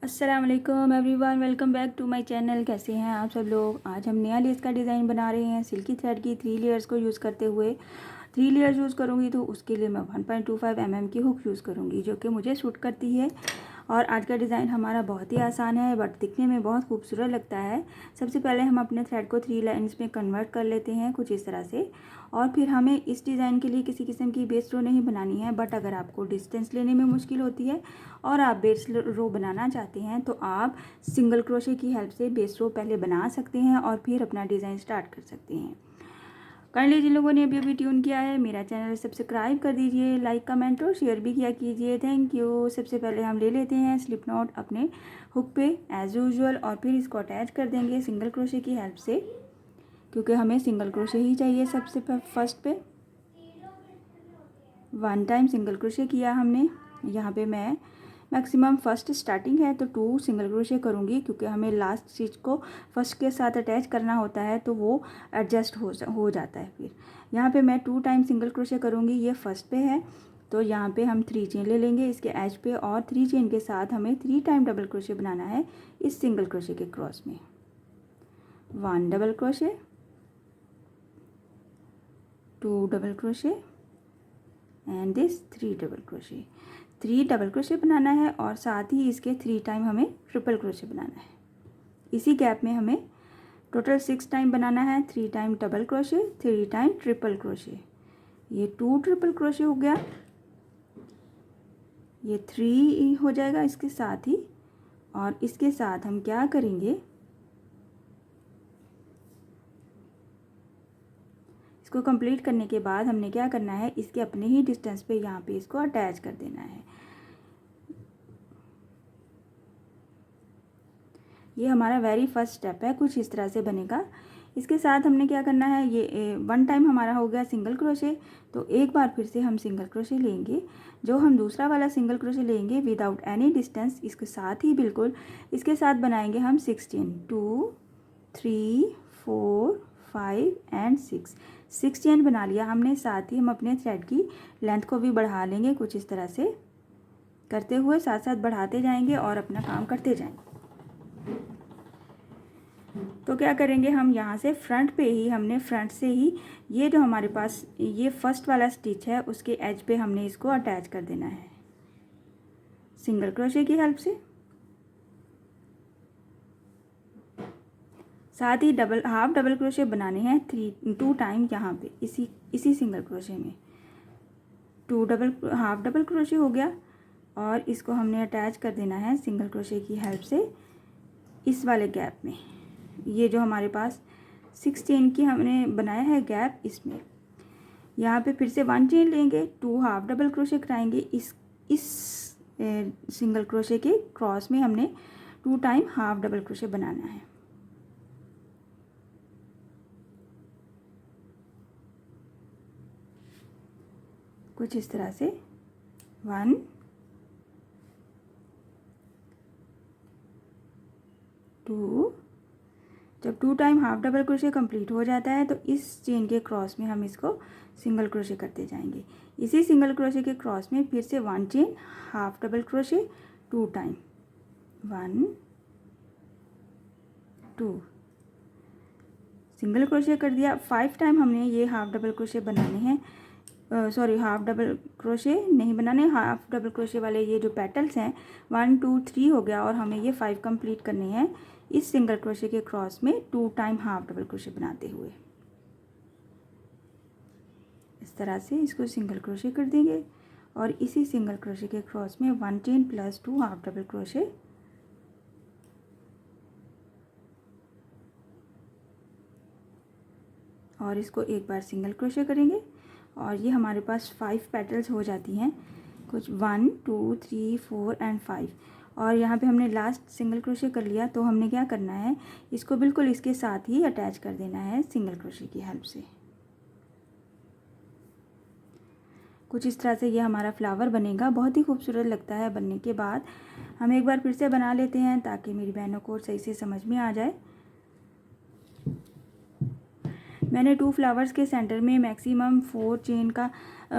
अस्सलाम वालेकुम everyone, welcome back to my channel. कैसे हैं आप सब लोग। आज हम नया लेस का डिज़ाइन बना रहे हैं सिल्की थ्रेड की 3 लेयर्स को यूज़ करते हुए। 3 लेयर्स यूज़ करूँगी तो उसके लिए मैं 1.25 mm की हुक यूज़ करूँगी जो कि मुझे सूट करती है। और आज का डिज़ाइन हमारा बहुत ही आसान है बट दिखने में बहुत खूबसूरत लगता है। सबसे पहले हम अपने थ्रेड को 3 लाइन्स में कन्वर्ट कर लेते हैं कुछ इस तरह से। और फिर हमें इस डिज़ाइन के लिए किसी किस्म की बेस रो नहीं बनानी है, बट अगर आपको डिस्टेंस लेने में मुश्किल होती है और आप बेस रो बनाना चाहते हैं तो आप सिंगल क्रोशे की हेल्प से बेस रो पहले बना सकते हैं और फिर अपना डिज़ाइन स्टार्ट कर सकते हैं। काइंडली जिन लोगों ने अभी अभी ट्यून किया है मेरा चैनल सब्सक्राइब कर दीजिए, लाइक कमेंट और शेयर भी किया कीजिए। Thank you. सबसे पहले हम ले लेते हैं स्लिप नॉट अपने हुक पे एज यूजुअल और फिर इसको अटैच कर देंगे सिंगल क्रोशे की हेल्प से, क्योंकि हमें सिंगल क्रोशे ही चाहिए। सबसे फर्स्ट पे 1 टाइम सिंगल क्रोशे किया हमने। यहाँ पे मैं मैक्सिमम फर्स्ट स्टार्टिंग है तो 2 सिंगल क्रोशे करूँगी, क्योंकि हमें लास्ट स्टिच को फर्स्ट के साथ अटैच करना होता है तो वो एडजस्ट हो जाता है। फिर यहाँ पे मैं 2 टाइम सिंगल क्रोशे करूँगी। ये फर्स्ट पे है तो यहाँ पे हम 3 चेन ले लेंगे इसके एज पे और 3 चेन के साथ हमें 3 टाइम डबल क्रोशे बनाना है इस सिंगल क्रोशे के क्रॉस में। 1 double crochet, 2 double crochet and this 3 double crochet. 3 double crochet बनाना है और साथ ही इसके 3 टाइम हमें ट्रिपल क्रोशे बनाना है। इसी गैप में हमें टोटल 6 टाइम बनाना है। 3 time double crochet, 3 time triple crochet. ये 2 ट्रिपल क्रोशे हो गया, ये 3 हो जाएगा इसके साथ ही। और इसके साथ हम क्या करेंगे, इसको कंप्लीट करने के बाद हमने क्या करना है, इसके अपने ही डिस्टेंस पे यहाँ पे इसको अटैच कर देना है। ये हमारा वेरी फर्स्ट स्टेप है, कुछ इस तरह से बनेगा। इसके साथ हमने क्या करना है, ये 1 टाइम हमारा हो गया सिंगल क्रोशे, तो एक बार फिर से हम सिंगल क्रोशे लेंगे। जो हम दूसरा वाला सिंगल क्रोशे लेंगे विदाउट एनी डिस्टेंस, इसके साथ ही बिल्कुल इसके साथ बनाएंगे हम 6 चेन। 2 3 4 5 एंड 6 चेन बना लिया हमने। साथ ही हम अपने थ्रेड की लेंथ को भी बढ़ा लेंगे कुछ इस तरह से करते हुए, साथ साथ बढ़ाते जाएंगे और अपना काम करते जाएंगे। तो क्या करेंगे, हम यहाँ से फ्रंट पे ही हमने फ्रंट से ही ये जो हमारे पास ये फर्स्ट वाला स्टिच है उसके एज पे हमने इसको अटैच कर देना है सिंगल क्रोशे की हेल्प से। साथ ही हाफ डबल क्रोशे बनाने हैं 2 टाइम यहाँ पे इसी सिंगल क्रोशे में। 2 हाफ डबल क्रोशे हो गया और इसको हमने अटैच कर देना है सिंगल क्रोशे की हेल्प से इस वाले गैप में। ये जो हमारे पास 6 चेन की हमने बनाया है गैप, इसमें यहाँ पे फिर से 1 चेन लेंगे, 2 हाफ डबल क्रोशे कराएंगे इस सिंगल क्रोशे के क्रॉस में हमने 2 टाइम हाफ डबल क्रोशे बनाना है। कुछ इस तरह से 1 2। जब 2 time half double crochet complete हो जाता है तो इस चेन के क्रॉस में हम इसको सिंगल क्रोशे करते जाएंगे। इसी सिंगल क्रोशे के क्रॉस में फिर से 1 chain half double crochet 2 time 1 2 single crochet कर दिया। 5 टाइम हमने ये हाफ डबल क्रोशे बनाने हैं, सॉरी हाफ डबल क्रोशे नहीं बनाने, हाफ डबल क्रोशे वाले ये जो पेटल्स हैं 1 2 3 हो गया और हमें ये 5 कंप्लीट करने हैं इस सिंगल क्रोशे के क्रॉस में 2 टाइम हाफ डबल क्रोशे बनाते हुए। इस तरह से इसको सिंगल क्रोशे कर देंगे और इसी सिंगल क्रोशे के क्रॉस में 1 chain plus 2 half double crochet और इसको एक बार सिंगल क्रोशे करेंगे और ये हमारे पास 5 पेटल्स हो जाती हैं, कुछ 1 2 3 4 एंड 5। और यहाँ पे हमने लास्ट सिंगल क्रोशे कर लिया तो हमने क्या करना है, इसको बिल्कुल इसके साथ ही अटैच कर देना है सिंगल क्रोशे की हेल्प से। कुछ इस तरह से ये हमारा फ्लावर बनेगा, बहुत ही खूबसूरत लगता है। बनने के बाद हम एक बार फिर से बना लेते हैं ताकि मेरी बहनों को सही से समझ में आ जाए। मैंने 2 फ्लावर्स के सेंटर में मैक्सिमम 4 चेन का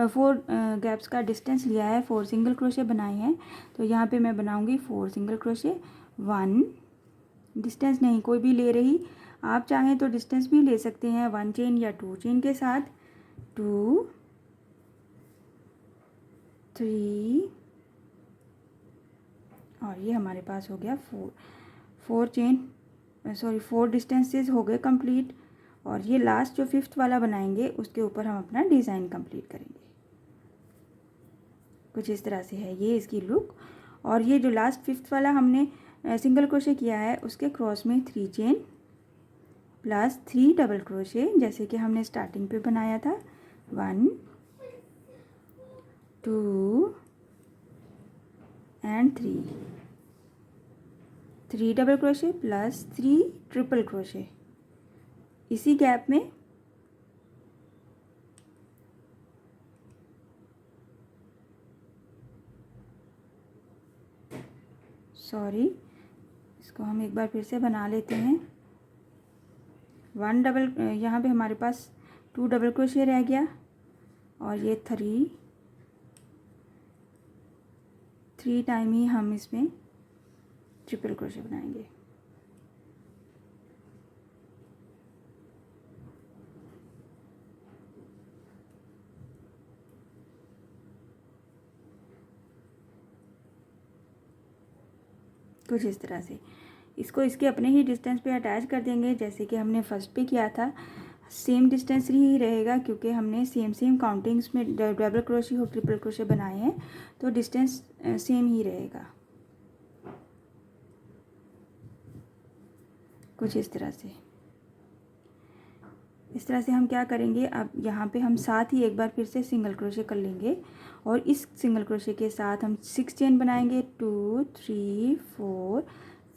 4 गैप्स का डिस्टेंस लिया है, 4 सिंगल क्रोशे बनाए हैं। तो यहाँ पे मैं बनाऊँगी 4 सिंगल क्रोशे, 1 डिस्टेंस नहीं कोई भी ले रही, आप चाहें तो डिस्टेंस भी ले सकते हैं 1 चेन या 2 चेन के साथ, 2 3 और ये हमारे पास हो गया 4 चेन, सॉरी 4 डिस्टेंसेस हो गए कंप्लीट। और ये लास्ट जो 5th वाला बनाएंगे उसके ऊपर हम अपना डिज़ाइन कंप्लीट करेंगे। कुछ इस तरह से है ये इसकी लुक। और ये जो लास्ट 5th वाला हमने सिंगल क्रोशे किया है उसके क्रॉस में 3 चेन प्लस 3 डबल क्रोशे, जैसे कि हमने स्टार्टिंग पे बनाया था, 1 2 and 3 double crochet plus 3 triple crochet. इसी गैप में इसको हम एक बार फिर से बना लेते हैं। 1 डबल, यहाँ पे हमारे पास 2 डबल क्रोशे रह गया और ये 3 टाइम ही हम इसमें ट्रिपल क्रोशे बनाएंगे। कुछ इस तरह से इसको इसके अपने ही डिस्टेंस पे अटैच कर देंगे, जैसे कि हमने फर्स्ट पे किया था। सेम डिस्टेंस ही रहेगा क्योंकि हमने सेम काउंटिंग्स में डबल क्रोशे और ट्रिपल क्रोशे बनाए हैं, तो डिस्टेंस सेम ही रहेगा। कुछ इस तरह से हम क्या करेंगे, अब यहाँ पे हम साथ ही एक बार फिर से सिंगल क्रोशे कर लेंगे और इस सिंगल क्रोशे के साथ हम 6 चेन बनाएंगे, 2 3 4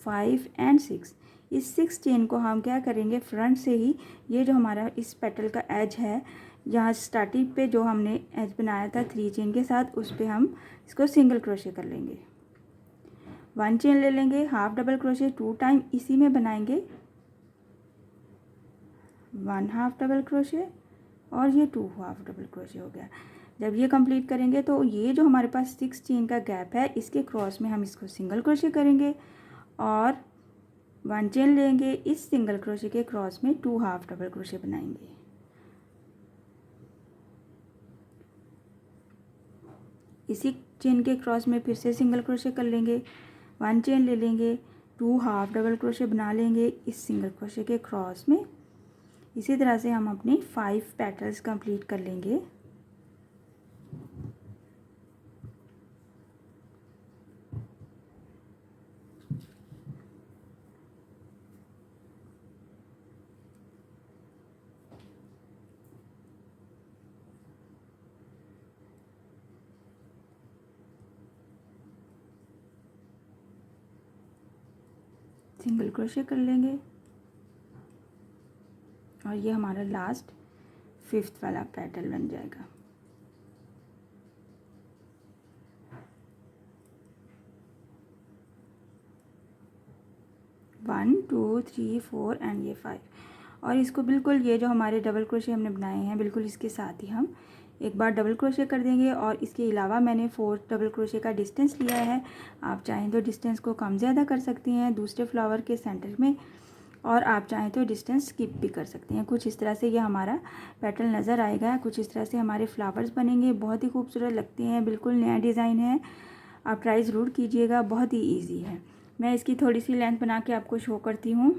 5 एंड 6। इस 6 चेन को हम क्या करेंगे, फ्रंट से ही ये जो हमारा इस पेटल का एज है, यहाँ स्टार्टिंग पे जो हमने एज बनाया था 3 चेन के साथ, उस पर हम इसको सिंगल क्रोशे कर लेंगे। 1 चेन ले लेंगे, हाफ डबल क्रोशे 2 टाइम इसी में बनाएंगे, 1 हाफ डबल क्रोशे और ये 2 हाफ डबल क्रोशे हो गया। जब ये कंप्लीट करेंगे तो ये जो हमारे पास 6 चेन का गैप है इसके क्रॉस में हम इसको सिंगल क्रोशे करेंगे और 1 चेन लेंगे, इस सिंगल क्रोशे के क्रॉस में 2 हाफ डबल क्रोशे बनाएंगे। इसी चेन के क्रॉस में फिर से सिंगल क्रोशे कर लेंगे, 1 चेन ले लेंगे, 2 हाफ डबल क्रोशे बना लेंगे इस सिंगल क्रोशे के क्रॉस में। इसी तरह से हम अपनी 5 पेटल्स कंप्लीट कर लेंगे। सिंगल क्रोशे कर लेंगे और ये हमारा लास्ट 5th वाला पेटल बन जाएगा। वन 2 3 4 एंड ये 5। और इसको बिल्कुल ये जो हमारे डबल क्रोशे हमने बनाए हैं बिल्कुल इसके साथ ही हम एक बार डबल क्रोशे कर देंगे। और इसके अलावा मैंने 4 डबल क्रोशे का डिस्टेंस लिया है, आप चाहें तो डिस्टेंस को कम ज़्यादा कर सकती हैं दूसरे फ्लावर के सेंटर में, और आप चाहें तो डिस्टेंस स्किप भी कर सकते हैं। कुछ इस तरह से ये हमारा पेटल नज़र आएगा, कुछ इस तरह से हमारे फ्लावर्स बनेंगे, बहुत ही खूबसूरत लगते हैं, बिल्कुल नया डिज़ाइन है, आप ट्राई ज़रूर कीजिएगा, बहुत ही ईजी है। मैं इसकी थोड़ी सी लेंथ बना के आपको शो करती हूँ।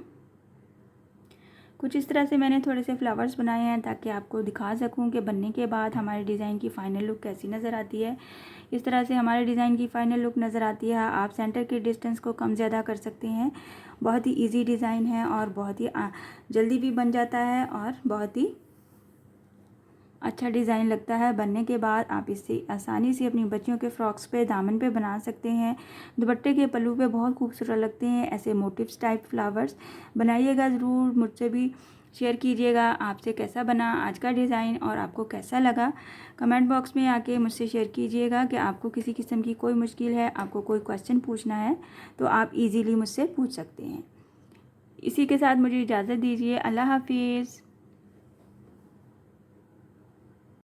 कुछ इस तरह से मैंने थोड़े से फ्लावर्स बनाए हैं ताकि आपको दिखा सकूं कि बनने के बाद हमारे डिज़ाइन की फ़ाइनल लुक कैसी नज़र आती है। इस तरह से हमारे डिज़ाइन की फ़ाइनल लुक नज़र आती है। आप सेंटर के डिस्टेंस को कम ज़्यादा कर सकते हैं। बहुत ही इजी डिज़ाइन है और बहुत ही जल्दी भी बन जाता है और बहुत ही अच्छा डिज़ाइन लगता है। बनने के बाद आप इससे आसानी से अपनी बच्चियों के फ्रॉक्स पे, दामन पे बना सकते हैं। दुपट्टे के पल्लू पे बहुत खूबसूरत लगते हैं ऐसे मोटिव्स टाइप फ्लावर्स। बनाइएगा ज़रूर, मुझसे भी शेयर कीजिएगा आपसे कैसा बना आज का डिज़ाइन और आपको कैसा लगा। कमेंट बॉक्स में आके मुझसे शेयर कीजिएगा कि आपको किसी किस्म की कोई मुश्किल है, आपको कोई क्वेश्चन पूछना है तो आप ईज़िली मुझसे पूछ सकते हैं। इसी के साथ मुझे इजाज़त दीजिए। अल्लाह हाफिज़।